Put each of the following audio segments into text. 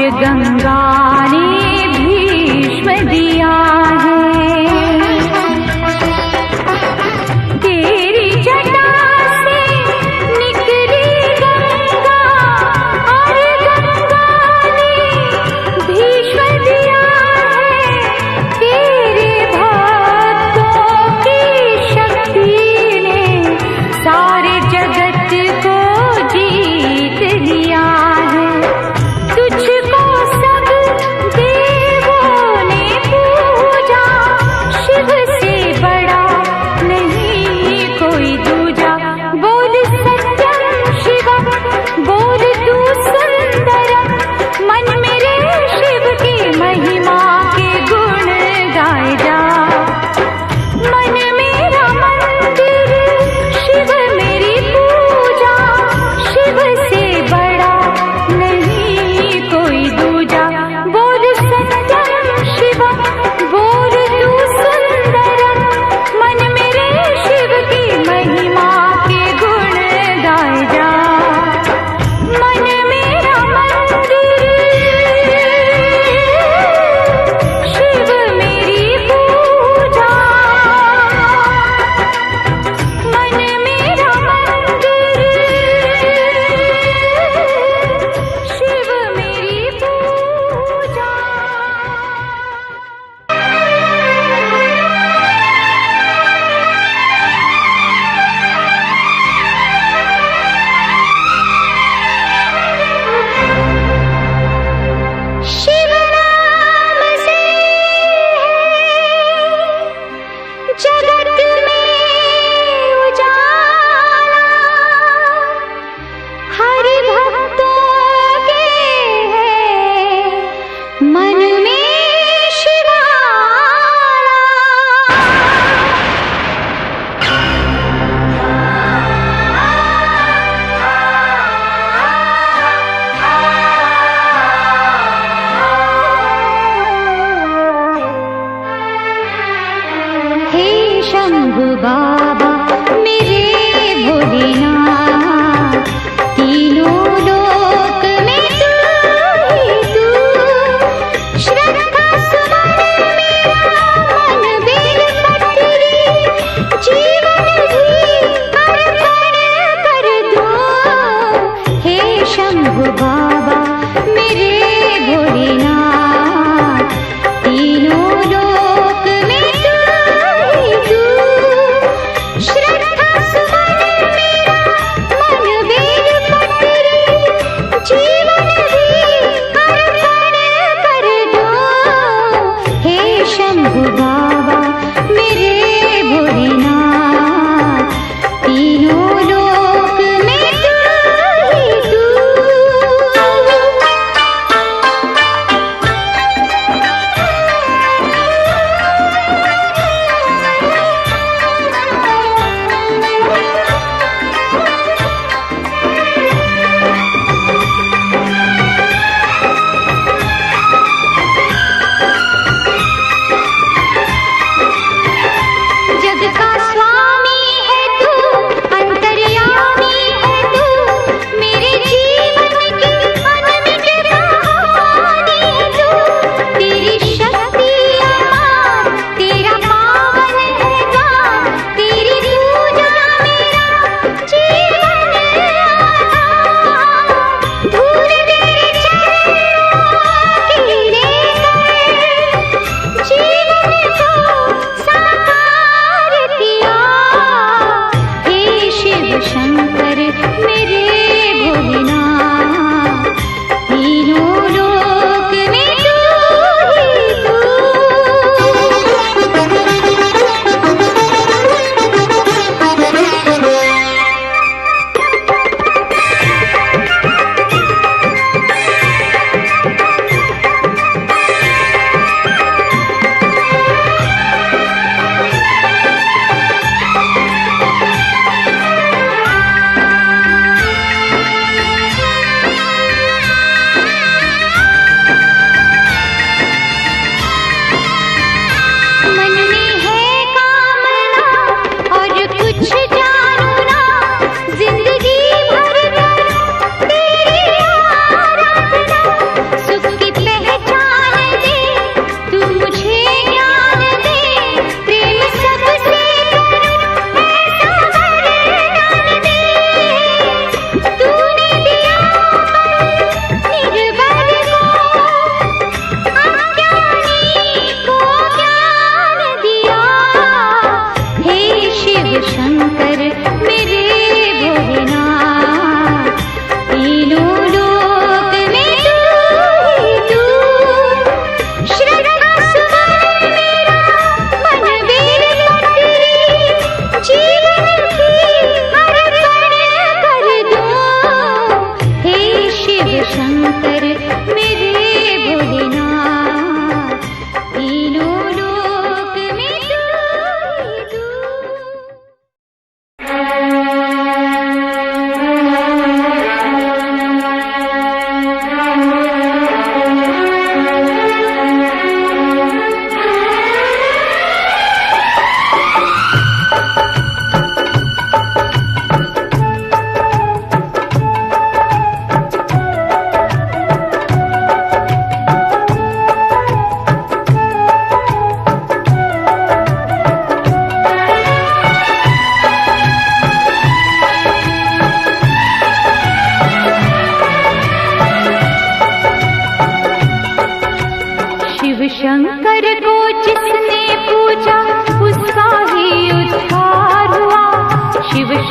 गंगा ने भीष्म दिया है। तेरी जटा से निकली गंगा और गंगा ने भीष्म दिया है। तेरे भक्तों की शक्ति ने सारे जगत को जीत लिया है। तुझको सब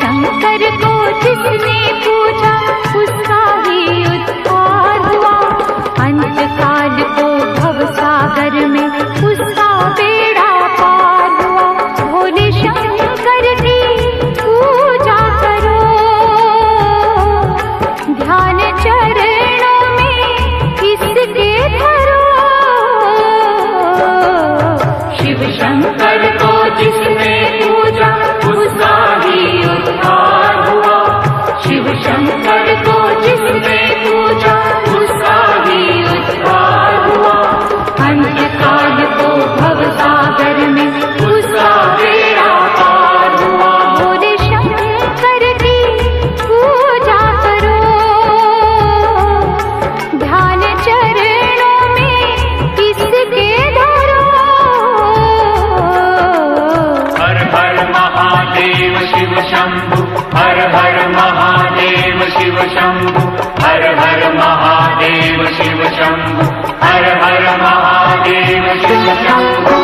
शंकर को जिसने पूजा उसका ही उद्धार हुआ। अंतकाल को भवसागर में उसका बेड़ा पार हुआ। भोले शंकर की पूजा करो, ध्यान चरणों में इसके धरो। शिव शंकर को जिसने पूजा उसका ही उद्धार हुआ। शिव शंकर को जिसने पूजा उसका ही उद्धार हुआ। अंतकाल को भवसागर में उसका बेड़ा पार हुआ। भोले शंकर की पूजा करो, ध्यान चरणों में इसके धरो। हर हर महादेव शिव शंभु, हर हर महादेव शिव शंभु, हर हर महादेव शिव शंभु, हर हर महादेव शिव शंभु।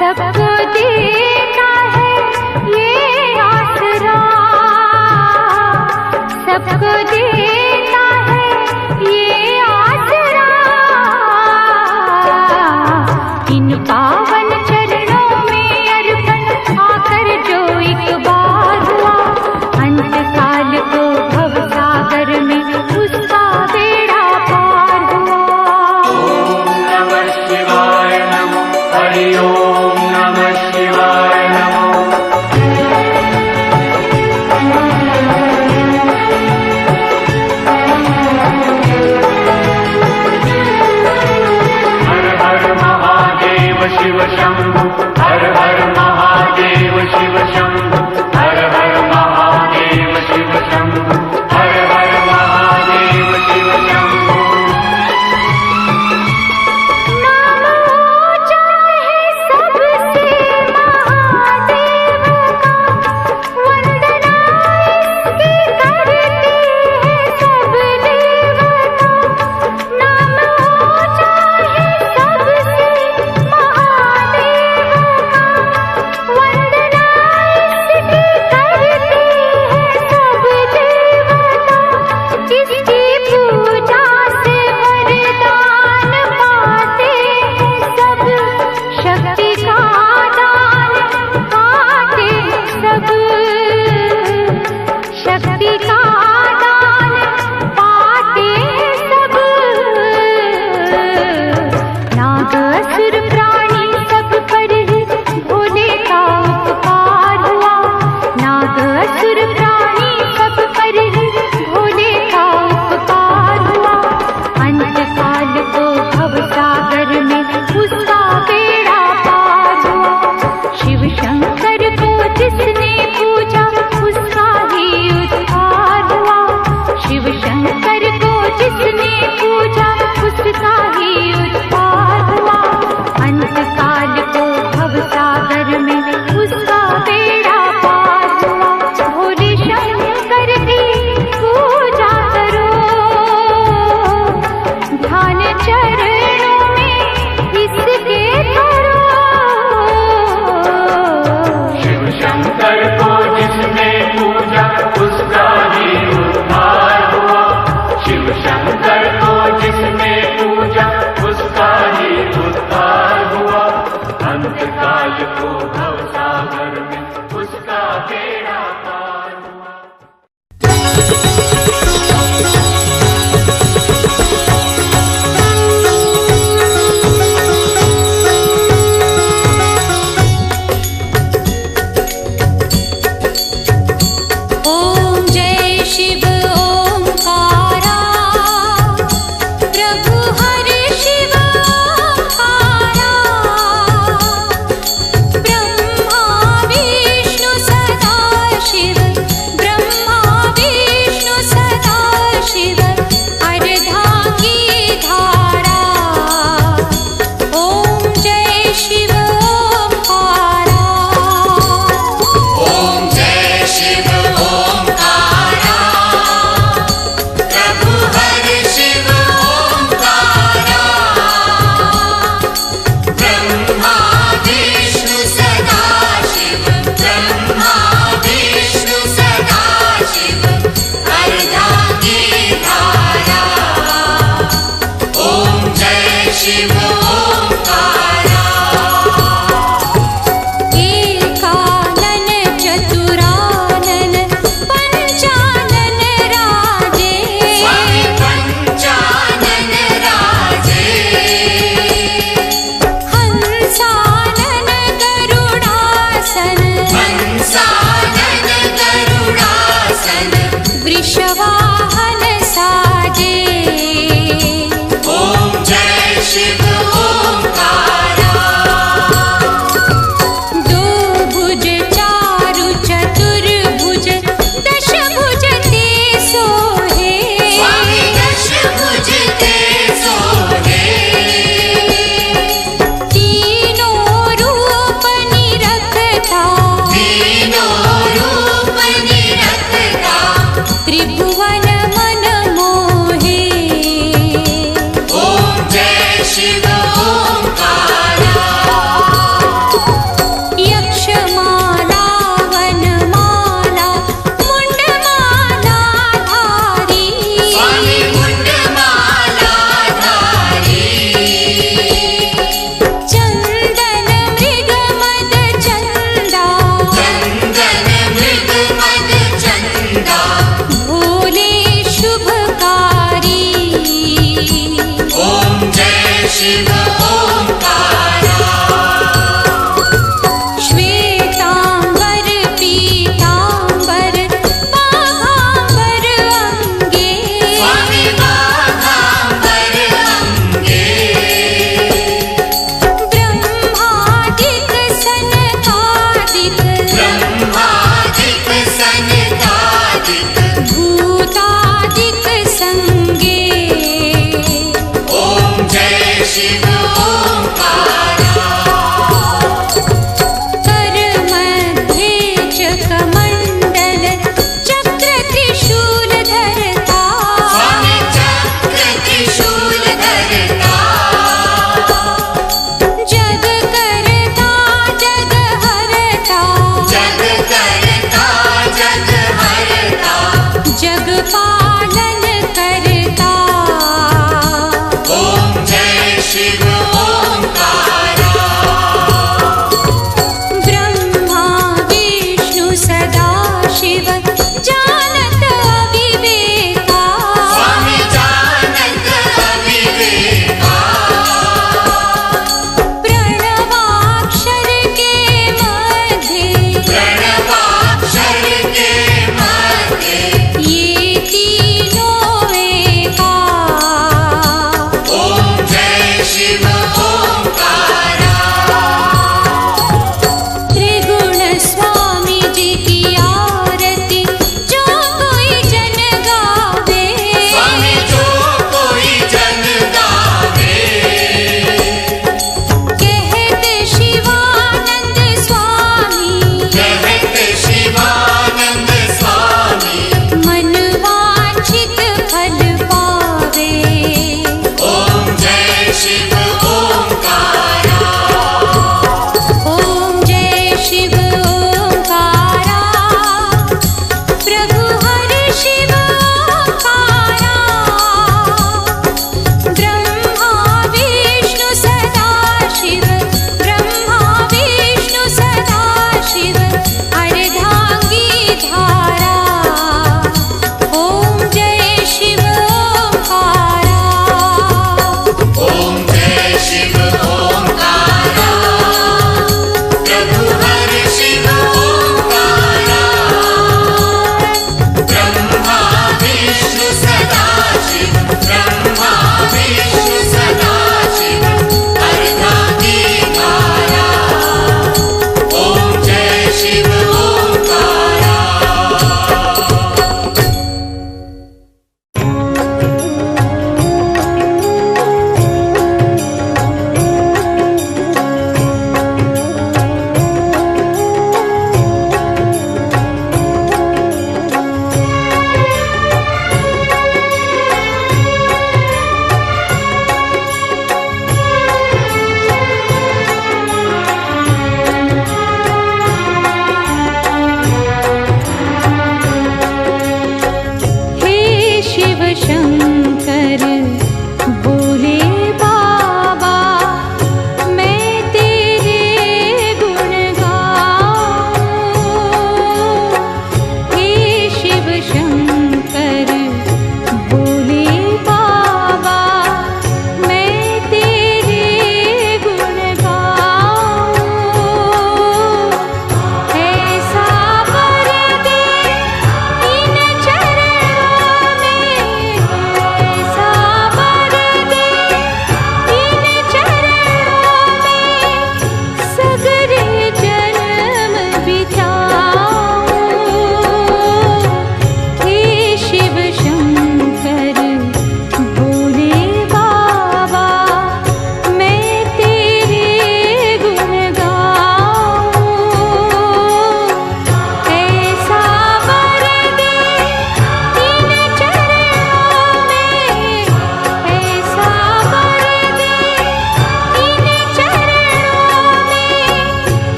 सबको देता है ये आसरा, सबको देता है ये आसरा। इन पावन चरणों में अर्पण आकर जो एक बार हुआ। अंतकाल को भवसागर में उसका बेड़ा पार हुआ। ओम नमः शिवाय नमो, हरि ओम नमः शिवाय नमो। हर हर महादेव शिव शंभु, हर हर महादेव शिव शंभु, हर हर महादेव शिव शंभु, हर हर महादेव शिव शंभु। नाम ऊंचा है सबसे महादेव का, वंदना इसकी करती है सब देवता। नाम ऊंचा है सबसे महादेव का, वंदना इसकी करती है सब देवता। इसकी पूजा से वरदान पाते हैं सब, शक्ति का दान पाते सब, शक्ति का दान पाते सब। नाग असुर प्राणी सब पर ही भोले का उपकार हुआ। नाग असुर प्राणी सब पर ही भोले का उपकार हुआ। अंतकाल को भवसागर में उसका बेड़ा पार हुआ। शिव शंकर को जिसने पूजा उसका ही उद्धार हुआ। शिव शंकर को जिसने पूजा उसका ही उद्धार हुआ। अंतकाल को भवसागर में उसका बेड़ा पार हुआ। भोले शंकर की पूजा करो, ध्यान चरणों में इसके धरो। शिव शंकर को जिसने पूजा उसका ही उद्धार हुआ। शिव शंकर को जिसने पूजा उसका ही उद्धार हुआ। अंतकाल को भवसागर में उसका बेड़ा पार हुआ।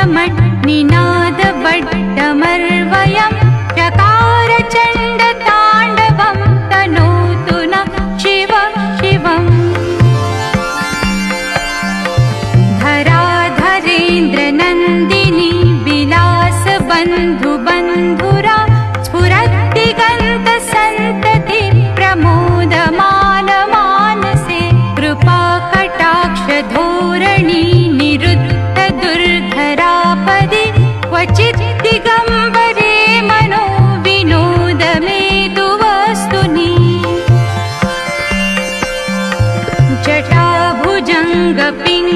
निनादवड्डमर्वयं चकार चण्डताण्डवं तनोतु न शिव शिवम् धराधरेन्द्रनन्दिनी विलासबन्धुबन्धुरा स्फुरद्दिगन्तसन्तति प्रमोदमानमानसे कृपाकटाक्षधोरणी निरुद्धदुर्धरापदि क्वचित् दिगम्बरे मनो विनोदमेतु वस्तुनि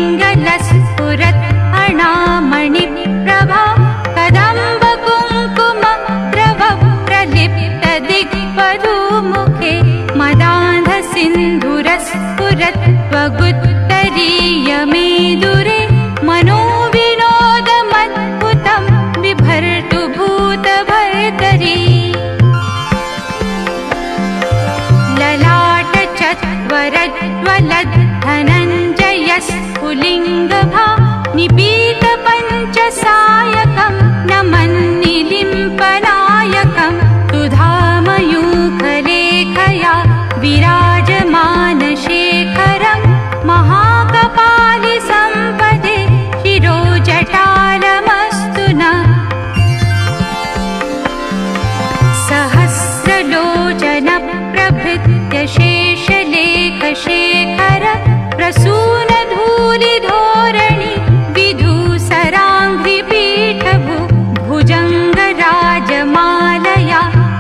जटाभुजङ्गपिङ्गलस्फुरत् अणामणिप्रभा कदम्बकुङ्कुमद्रवप्रलिप्तदिग्वधूमुखे मदान्धसिन्धुरस्फुरत्वगुत्तरीयमेदुरे मनोविनोदमद्भुतं बिभर्तु भूतभर्तरी ललाटचत्वरज्वलद्धनञ्जयस्फुलिङ्गभा निपीतपञ्चसायकं नमन्निलिम्पनायकं सुधामयूखलेखया विराजमानशेखरं महाकपालिसम्पदे शिरोजटालमस्तु नः सहस्रलोचनप्रभृत्य शेषलेखशेखर प्रसूनधूलिधोरणि विधूसराङ्घ्रिपीठभु भुजङ्गराजमालया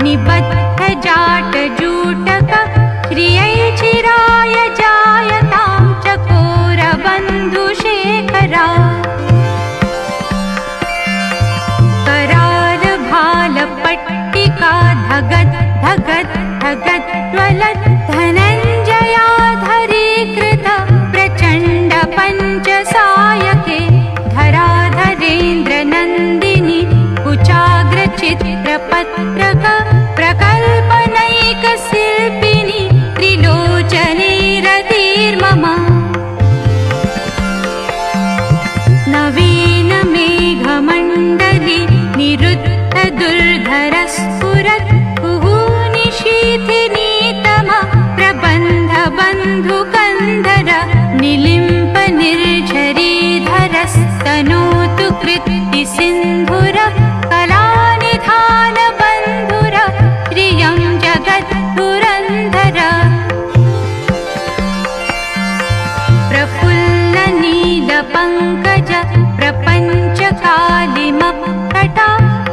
निबद्धजाटजूटक श्रियैचिराय जायतां चकोरबन्धुशेखरा करालभालपट्टिका धगत् धगत् धगत् ज्वलत् धनञ्जयाधरीकृत प्रचण्ड पञ्चसायके धराधरेन्द्रनन्दिनी कुचाग्रचित्रपत्रक प्रकल्पनैकशिल्पिनी त्रिलोचने रतिर्मम नवीनमेघमण्डली निरुद्धदुर्धरस्फुरत् कुहूनिशीथिनीतम प्रबन्धबन्धुकन्धर निलिम्पनिर्झरीधरस्तनोतु कृत्तिसिन्धुर कलानिधानबन्धुर श्रियं जगद्धुरन्धर प्रफुल्लनीलपङ्कज प्रपञ्चकालिमपटा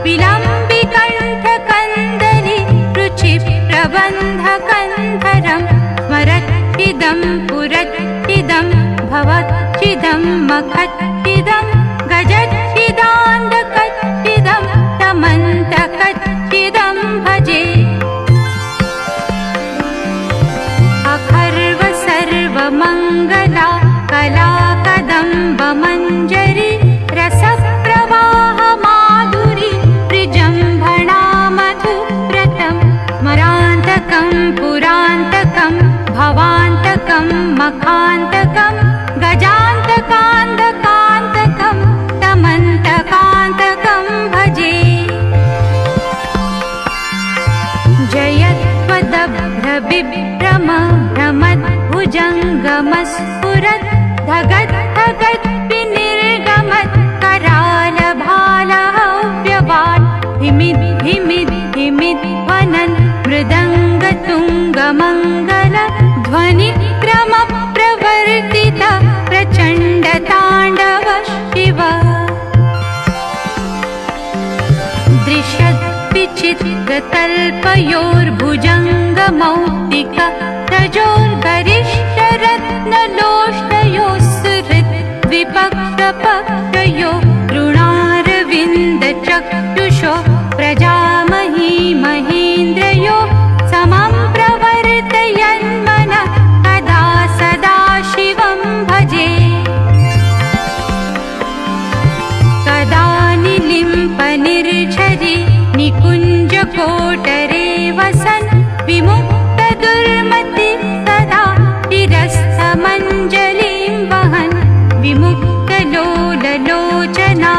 विलम्बिकण्ठकन्दली रुचिप्रबन्धकन्धरं स्मरच्चिदं पुरच्चिदं भवच्चिदं मखच्चिदं गजच्चिदान्धकच्चिदं तमन्तकच्चिदं भजे अखर्व सर्वमङ्गला कला कदम्बमञ्जरी रसप्रवाहमाधुरी विजृम्भणा मधुव्रतं स्मरान्तकं पुरान्तकं भवान्तकं मखान्तकं गजान्तकान्तकान्तकं तमन्तकान्तकं भजे जयत्वदभ्रविभ्रम भ्रमद्भुजङ्गमस्फुरत् धगत् धगत् विनिर्गमत् करालभालहव्यवाट् धिमिद् धिमिद् धिमिध्वनन् मृदङ्गतुङ्गमङ्गल ध्वनिक्रमप्रवर्तित प्रचण्डताण्डव शिव दृशद्विचित्रतल्पयोर्भुजङ्गमौक्तिक रजोर्गरिष्ठरत्नलोष्टयोस्सृद्विपक्षपक्षयो ऋणारविन्दचक्षुषो प्रजामही महेन्द्रयो समं प्रवर्तयन्मनः कदा सदा शिवं भजे कदा निलिम्पनिर्झरि निकुञ्जकोटरे वसन् विमुक्तदुर्मति सदा शिरस्थमञ्जलिं वहन् विमुक्तलोललोचना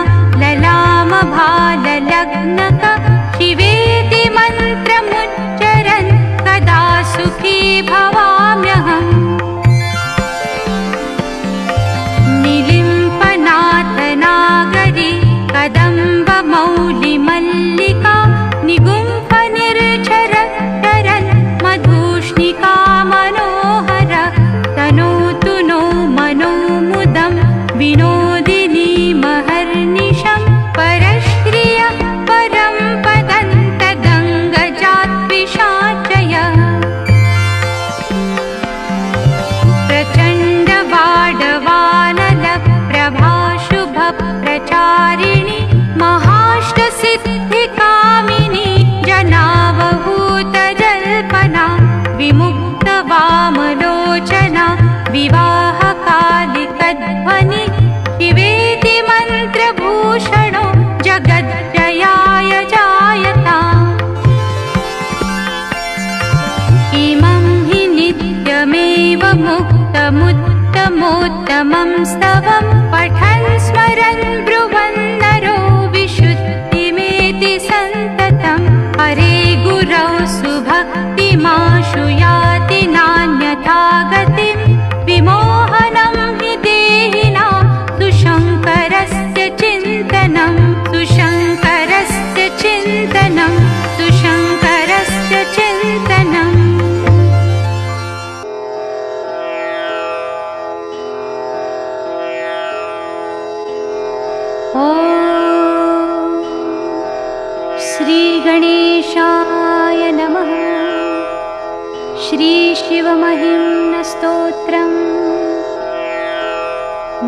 स्तवं पठन् स्मरन् ब्रुवन् नरो विशुद्धिमेति सन्ततं हरे गुरौ सुभक्तिमाशु याति नान्यथा गतिं विमोहनं हि देहिनां सुशङ्करस्य चिन्तनं सुशङ्करस्य चिन्तनं सुशङ्करस्य चिन्तनम् श्रीगणेशाय नमः। श्रीशिवमहिम्न स्तोत्रम्।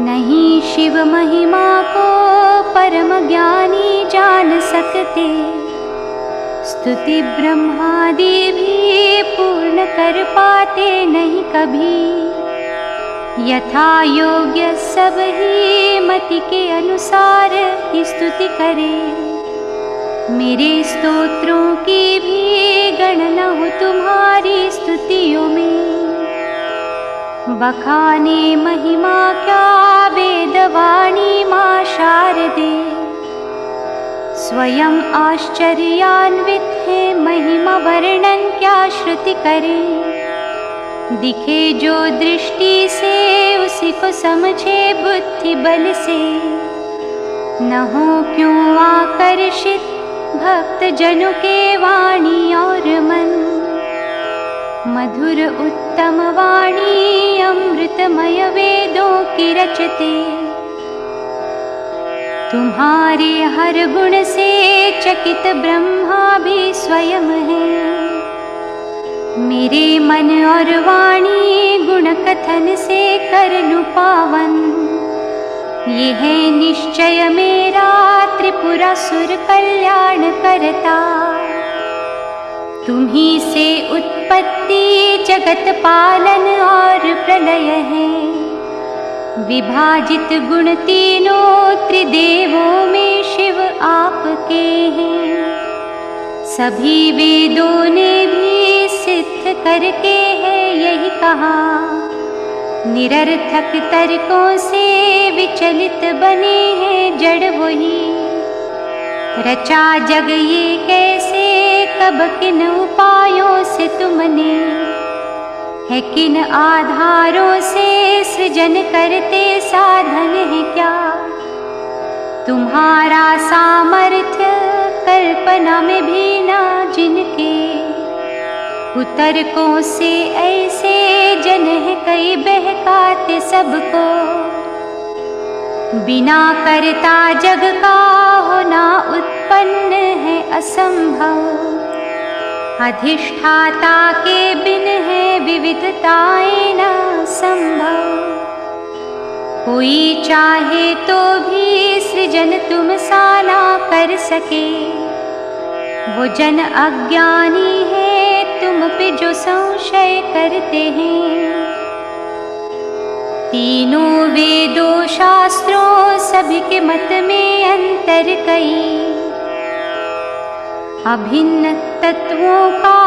नहीं शिव महिमा को परम ज्ञानी जान सकते, स्तुति ब्रह्मादि भी पूर्ण कर पाते नहीं कभी। यथा योग्य सब ही मति के अनुसार ही स्तुति करे, मेरे स्तोत्रों की भी गणना हो तुम्हारी स्तुतियों में। बखाने महिमा क्या वेदवाणी माँ शारदे, स्वयं आश्चर्यान्वित है महिमा वर्णन क्या श्रुति करे। दिखे जो दृष्टि से उसी को समझे बुद्धि बल से, न हो क्यों आकर्षित भक्त जनों के वाणी और मन। मधुर उत्तम वाणी अमृतमय वेदों की रचते, तुम्हारे हर गुण से चकित ब्रह्मा भी स्वयं है। मेरे मन और वाणी गुण कथन से कर लूं पावन, ये है निश्चय मेरा त्रिपुरासुर कल्याण करता। तुम्ही से उत्पत्ति जगत पालन और प्रलय है, विभाजित गुण तीनों त्रिदेवों में शिव आपके हैं। सभी वेदों ने भी सिद्ध करके है यही कहा, निरर्थक तर्कों से विचलित बने हैं जड़ वही। रचा जग ये कैसे, कब किन उपायों से तुमने, है किन आधारों से सृजन करते साधन है क्या। तुम्हारा सामर्थ्य कल्पना में भी ना जिनके, कुतर्कों से ऐसे जन है कई बहकाते सबको। बिना करता जग का होना उत्पन्न है असंभव, अधिष्ठाता के बिन है विविधताएं न संभव। कोई चाहे तो भी सृजन तुम सा ना कर सके, वो जन अज्ञानी है तुम पे जो संशय करते हैं। तीनों वेदों शास्त्रों सभी के मत में अंतर कई, अभिन्न तत्वों का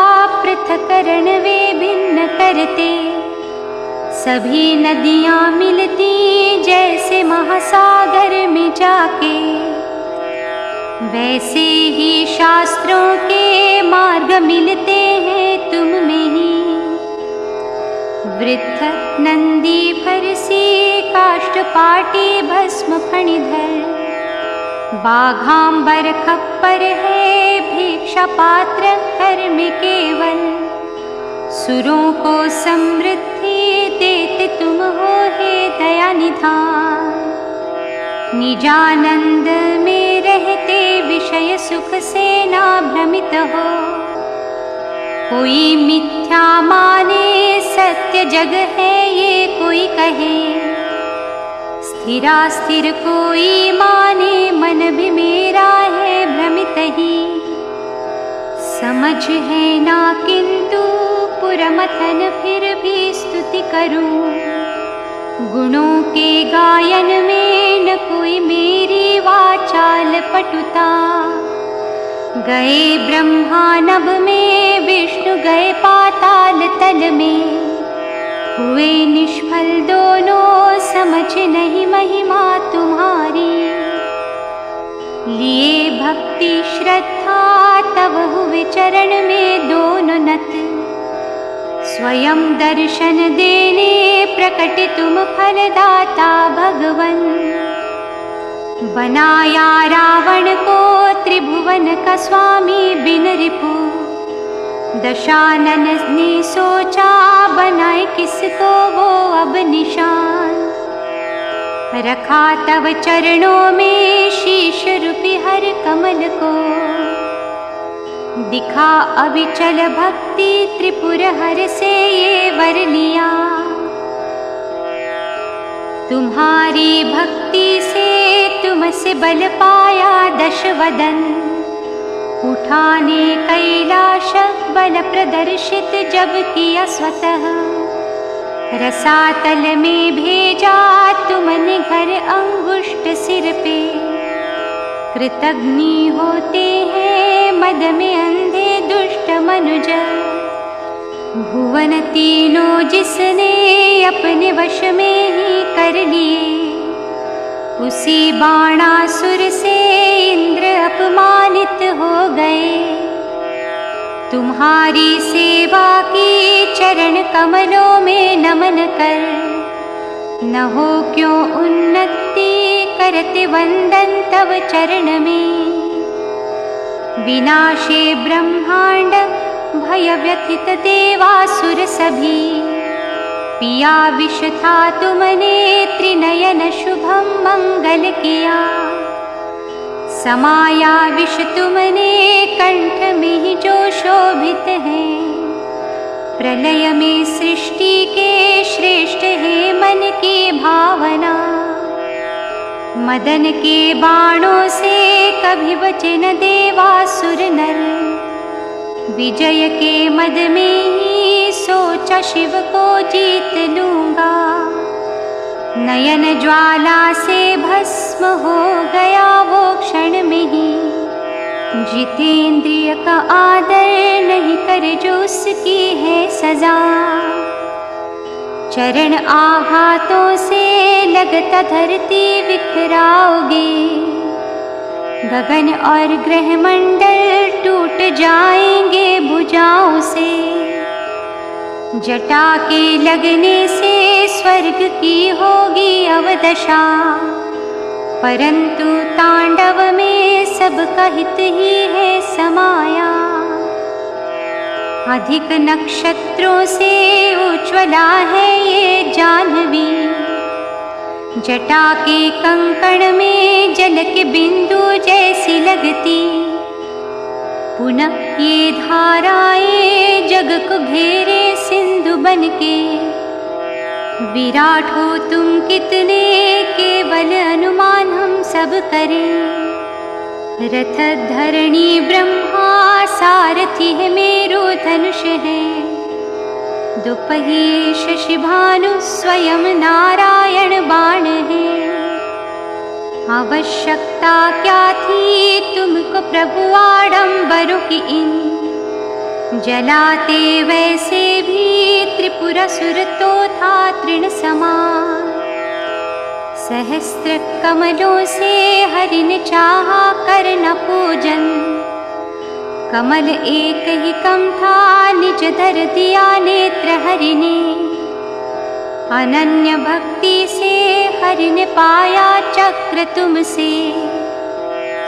पृथक्करण वे भिन्न करते। सभी नदियाँ मिलती जैसे महासागर में जाके, वैसे ही शास्त्रों के मार्ग मिलते हैं तुम में ही। वृद्ध नंदी फरसी काष्ठपाटी भस्म फणिधर, बाघांबर खप्पर है भिक्षा पात्र घर में केवल। सुरों को समृद्धि देते तुम हो हे दया निधान, निजानंद में रहते विषय सुख से ना भ्रमित हो। कोई मिथ्या माने सत्य जग है ये कोई कहे, स्थिरा स्थिर कोई माने मन भी मेरा है भ्रमित ही। समझ है ना किंतु पुरमथन फिर भी स्तुति करूं, गुणों के गायन में न कोई मेरी वाचाल पटुता। गए ब्रह्मा नभ में विष्णु गए पाताल तल में, हुए निष्फल दोनों, समझ नहीं महिमा तुम्हारी। लिए भक्ति श्रद्धा, तब हुए चरण में दोनों नत। स्वयं दर्शन देने प्रकट तुम फलदाता भगवन। बनाया रावण को त्रिभुवन का स्वामी बिन रिपु। दशानन ने सोचा बनाए किसको वो अब निशान। रखा तव चरणों में शीश रूपी हर कमल को। दिखा अविचल भक्ति त्रिपुर हर से ये वर लिया। तुम्हारी भक्ति से तुमसे बल पाया दशवदन। उठाने कैलाश बल प्रदर्शित जब किया स्वतः। रसातल में भेजा तुमने घर अंगुष्ठ सिर पे। कृतघ्नि होते हैं मद में अंधे दुष्ट मनुज। भुवन तीनों जिसने अपने वश में ही कर लिए। उसी बाणासुर से इंद्र अपमानित हो गए। तुम्हारी सेवा की चरण कमलों में नमन कर। न हो क्यों उन्नति करते वंदन तव चरण में। विनाशे ब्रह्मांड भय व्यथित देवासुर सभी। पिया विष था तुमने त्रिनयन शुभम मंगल किया। समाया विष तुमने कंठ में ही जो शोभित है। प्रलय में सृष्टि के श्रेष्ठ है मन की भावना। मदन के बाणों से कभी बचे न देवासुर नर। विजय के मद में ही सोचा शिव को जीत लूंगा। नयन ज्वाला से भस्म हो गया वो क्षण में ही। जितेंद्रिय का आदर नहीं करे जो उसकी है सजा। चरण आघातों से लगता धरती बिखराओगे। गगन और ग्रह मंडल टूट जाएंगे भुजाओं से। जटा के लगने से स्वर्ग की होगी अवदशा। परंतु तांडव में सबका हित ही है समाया। अधिक नक्षत्रों से उज्ज्वला है ये जाह्नवी। जटा के कंकण में जल के बिंदु जैसी लगती। पुनः ये धाराएं जग को घेरे सिंधु बनके। विराट हो तुम कितने केवल अनुमान हम सब करें। रथ धरणी ब्रह्मा सारथी है मेरु धनुष है। दुपहिये शशि भानु स्वयं नारायण बाण है। आवश्यकता क्या थी तुमको प्रभु आडंबरों की इन। जलाते वैसे भी त्रिपुरासुर तो था तृण समान। सहस्त्र कमलों से हरि ने चाहा करना पूजन। कमल एक ही कम था निज धर दिया नेत्र हरि ने। अनन्य भक्ति से हरि ने पाया चक्र तुमसे।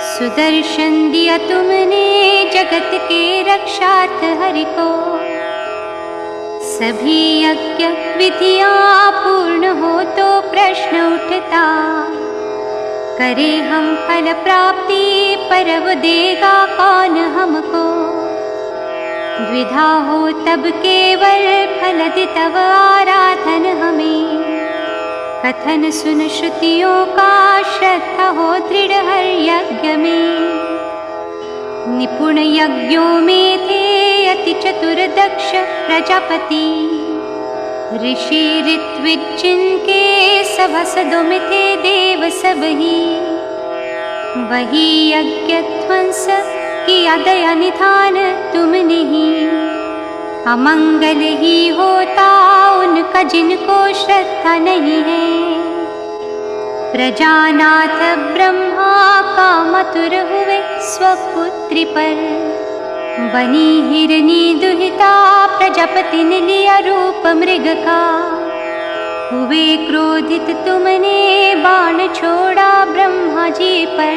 सुदर्शन दिया तुमने जगत के रक्षार्थ हरि को। सभी यज्ञ विधियां पूर्ण हो तो प्रश्न उठता। करे हम फल प्राप्ति परव देगा कौन हमको। द्विधा हो तब केवल फल तव आराधन हमें। कथन सुन श्रुतियों का श्रद्धा हो दृढ़ हर यज्ञ में। निपुण यज्ञों में थे अति चतुर दक्ष प्रजापति। ऋषि ऋत्विज जिनके सभासदों में थे देव सब ही। वही यज्ञ ध्वंस किया दया निधान तुमने ही। अमंगल ही होता उनका जिनको श्रद्धा नहीं है। प्रजानाथ ब्रह्मा का मथुर हुए स्वपुत्री पर, बनी हिरनी दुहिता प्रजापति ने लिया रूप मृग का। हुए क्रोधित तुमने बाण छोड़ा ब्रह्मा जी पर,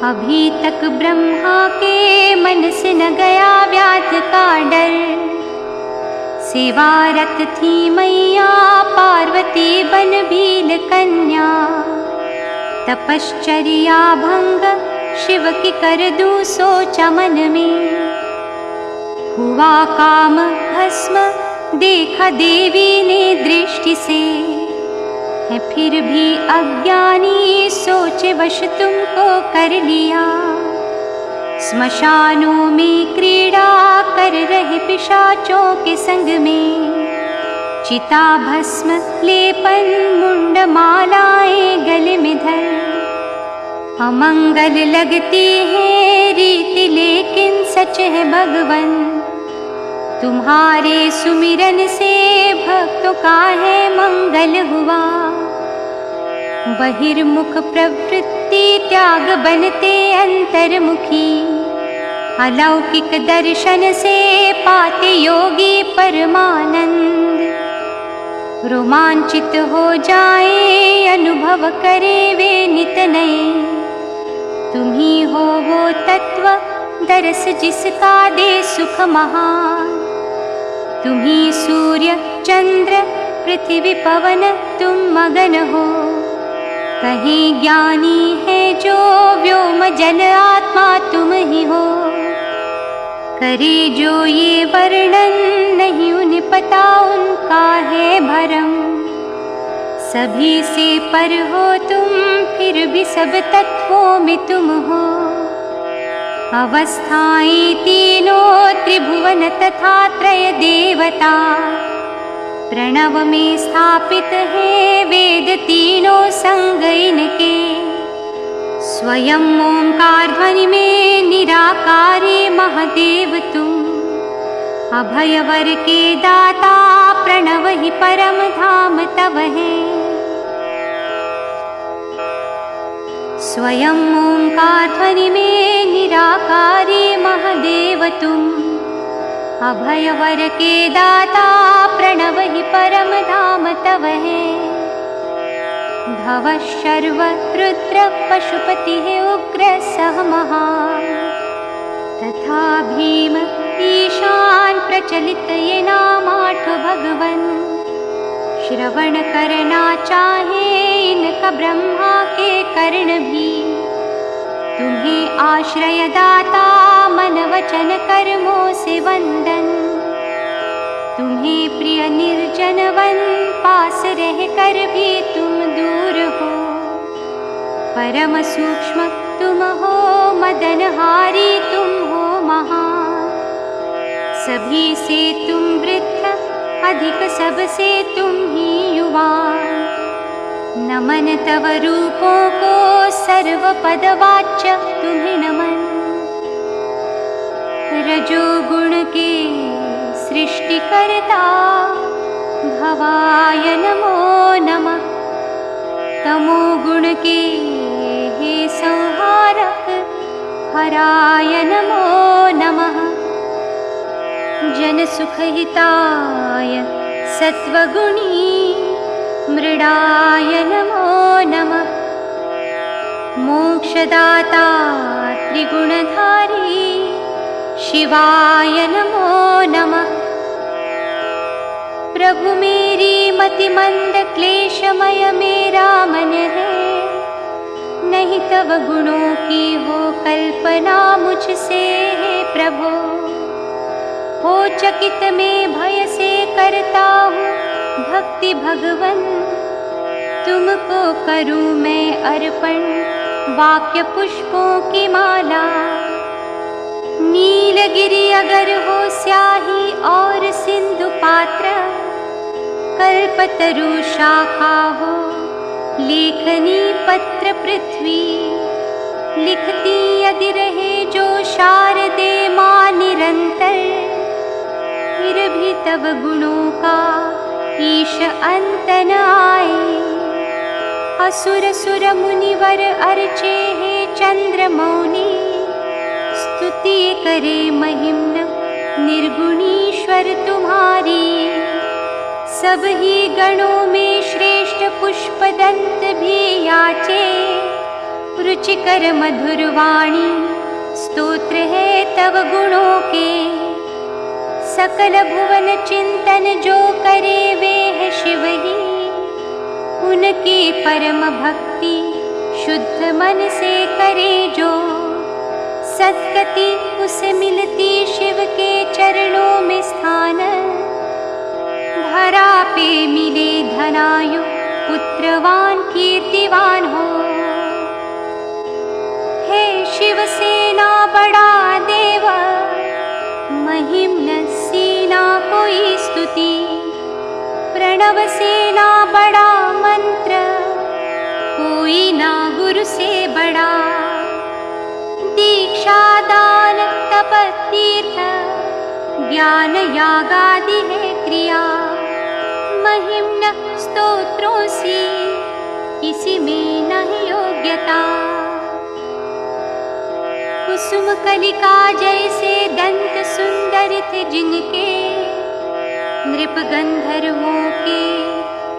अभी तक ब्रह्मा के मन से न गया व्याध का डर। सेवारत थी मैया पार्वती बन भील कन्या, तपश्चर्या भंग शिव की कर दूं सोचा मन में। हुआ काम भस्म देखा देवी ने दृष्टि से, है फिर भी अज्ञानी सोचे वश तुमको कर लिया। स्मशानों में क्रीड़ा कर रहे पिशाचों के संग में, चिता भस्म लेपन मुंड मालाएं गले में धर। अमंगल लगती है रीति लेकिन सच है भगवन, तुम्हारे सुमिरन से भक्तों का है मंगल हुआ। बहिर्मुख प्रवृत्ति त्याग बनते अंतर्मुखी, अलौकिक दर्शन से पाते योगी परमानंद। रोमांचित हो जाए अनुभव करे वे नित नए, तुम ही हो वो तत्व दरस जिसका दे सुख महान। तुम ही सूर्य चंद्र पृथ्वी पवन तुम मगन हो, कहीं ज्ञानी है जो व्योम जल आत्मा तुम ही हो। करे जो ये वर्णन नहीं उन्हें पता उनका है भरम, सभी से पर हो तुम फिर भी सब तत्वों में तुम हो। अवस्थाएं तीनों त्रिभुवन तथा त्रय देवता, प्रणव में स्थापित है वेद तीनों संग इनके। स्वयं ओंकार ध्वनि में निराकारी महादेव तुम, अभय वर के दाता प्रणव ही परम धाम तव है। स्वयं ओंकार ध्वनि में निराकारी महादेव तुम, अभय वर के दाता प्रणव ही परम धाम तव है। भव शर्व रुद्र पशुपति है उग्र सह महान, तथा भीम ईशान प्रचलित ये नाम आठ भगवन। श्रवण करना चाहे इनका ब्रह्मा के कर्ण भी, तुम्हें आश्रय दाता मन वचन कर्मों से वंदन। तुम्हें प्रिय निर्जन वन पास रह कर भी तुम दूर हो, परम सूक्ष्म तुम हो मदनहारी तुम हो महान। सभी से तुम वृद्ध अधिक सबसे तुम ही युवा, नमन तव रूपों को सर्व पदवाच्य तुम्हें नमन। रजोगुण के सृष्टि करता भवाय नमो नमः, तमोगुण के हे संहारक हराय नमो नमः। जन सुख हिताय सत्वगुणी मृडाय नमो नमः। मोक्षदाता त्रिगुणधारी शिवाय नमो नमः। प्रभु मेरी मति मंद क्लेशमय मेरा मन है, नहीं तव गुणों की हो कल्पना मुझसे है प्रभु। हो चकित में भय से करता हूँ भक्ति भगवन, तुमको करूँ मैं अर्पण वाक्य पुष्पों की माला। नीलगिरि अगर हो स्याही और सिंधु पात्र, कल्पतरु शाखा हो लेखनी पत्र पृथ्वी। लिखती यदि रहे जो शारदे माँ निरंतर, फिर भी तब गुणों का ईश अंत न आए। असुर सुर मुनिवर अर्चे हे चंद्र मौनी, स्तुति करे महिम्न निर्गुणीश्वर तुम्हारी। सब ही गणों में श्रेष्ठ पुष्पदंत भी याचे, रुचिकर मधुर वाणी स्तोत्र है तव गुणों के। सकल भुवन चिंतन जो करे वे है शिव ही, उनकी परम भक्ति शुद्ध मन से करे जो। सद्गति उसे मिलती शिव के चरणों में स्थान, धरा पे मिले धनायु पुत्रवान कीर्तिवान हो। हे शिव सेना बड़ा देव, महिम्न सेना कोई स्तुति। प्रणव सेना बड़ा मंत्र, कोई ना गुरु से बड़ा। दीक्षा दान तप तीर्थ, ज्ञान यागादि है क्रिया। महिम्न स्तोत्रों से किसी में नहीं योग्यता। कुसुम कलिका जैसे दंत सुंदर थे जिनके, नृप गंधर्वों के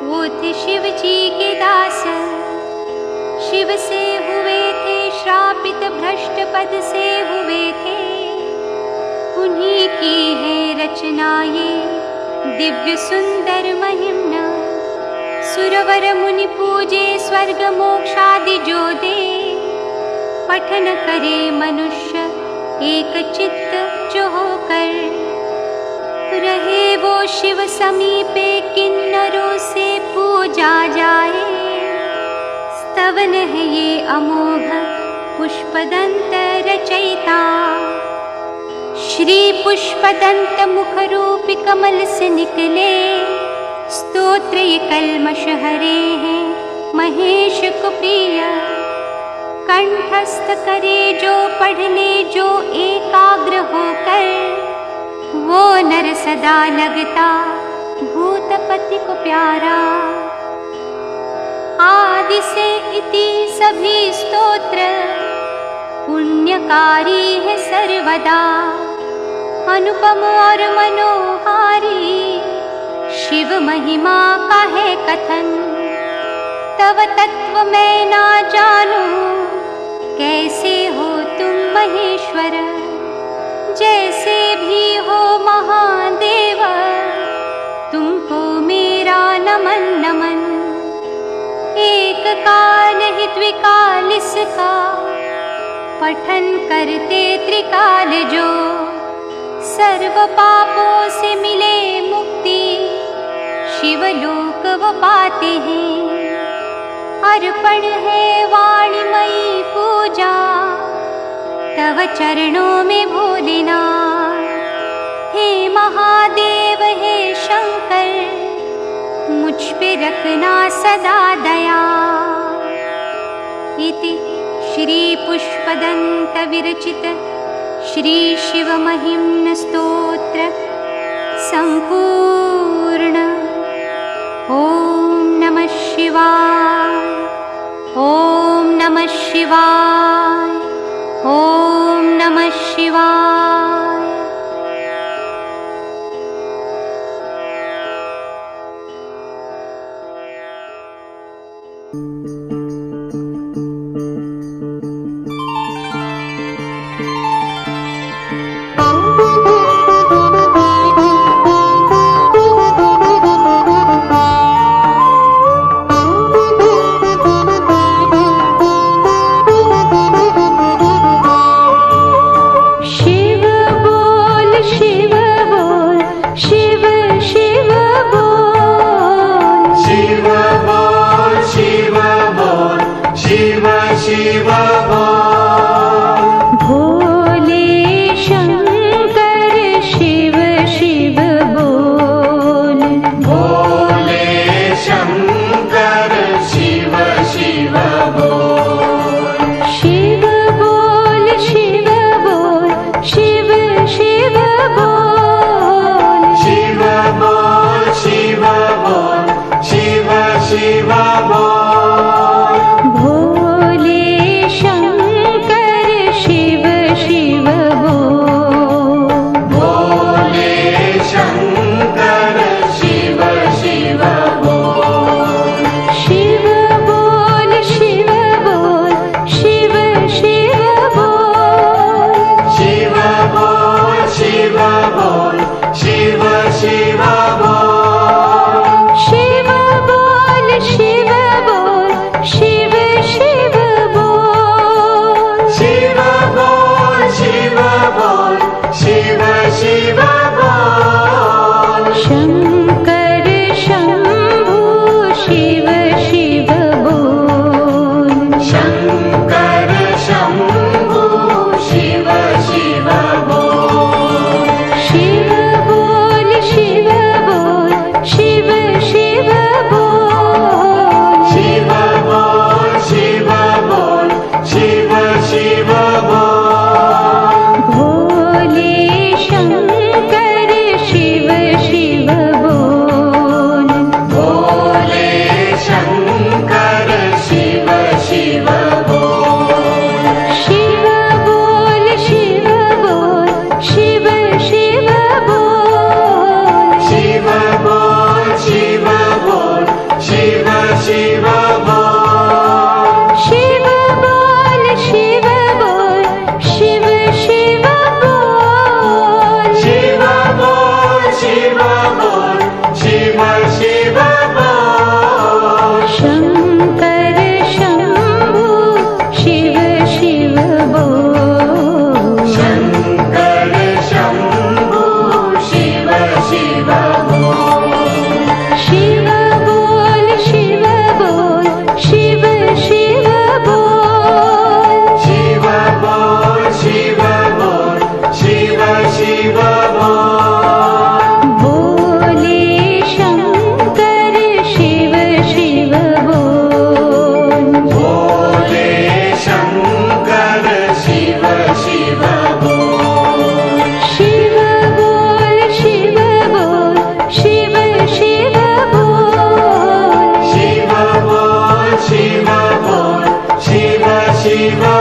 वो थे शिव जी के दास। शिव से हुए थे श्रापित, भ्रष्ट पद से हुए थे। उन्हीं की है रचना ये दिव्य सुंदर महिम्न। सुरवर मुनि पूजे स्वर्ग मोक्षादि जो दे, पठन करे मनुष्य एक चित्त जो होकर। रहे वो शिव समीपे, किन्नरों से पूजा जाए। स्तवन है ये अमोघ पुष्पदंत रचयिता। श्री पुष्पदंत मुख रूपी कमल से निकले, स्तोत्र ये कल्मष हरे हैं महेश को प्रिय। कंठस्थ करे जो पढ़ ले जो एकाग्र होकर, वो नर सदा लगता भूतपति को प्यारा। आदि से इति सभी स्तोत्र, पुण्यकारी है सर्वदा। अनुपम और मनोहारी, शिव महिमा का है कथन। तव तत्व मैं ना जानूं, कैसे हो तुम महेश्वर। जैसे भी हो महादेव, तुमको मेरा नमन नमन। एक काल ही द्विकाल इसका, पठन करते त्रिकाल जो। सर्व पापों से मिले मुक्ति, शिवलोक वो पाते हैं। अर्पण है वाणीमयी पूजा, तव चरणों में भोलेनाथ। हे महादेव हे शंकर, मुझ पे रखना सदा दया। इति श्री पुष्पदंत विरचित श्री शिव महिम्न स्तोत्र संपूर्ण। ओम नमः शिवाय, ओम नमः शिवाय, ओम नमः शिवाय। शिव बोल शिव बोल शिव शिव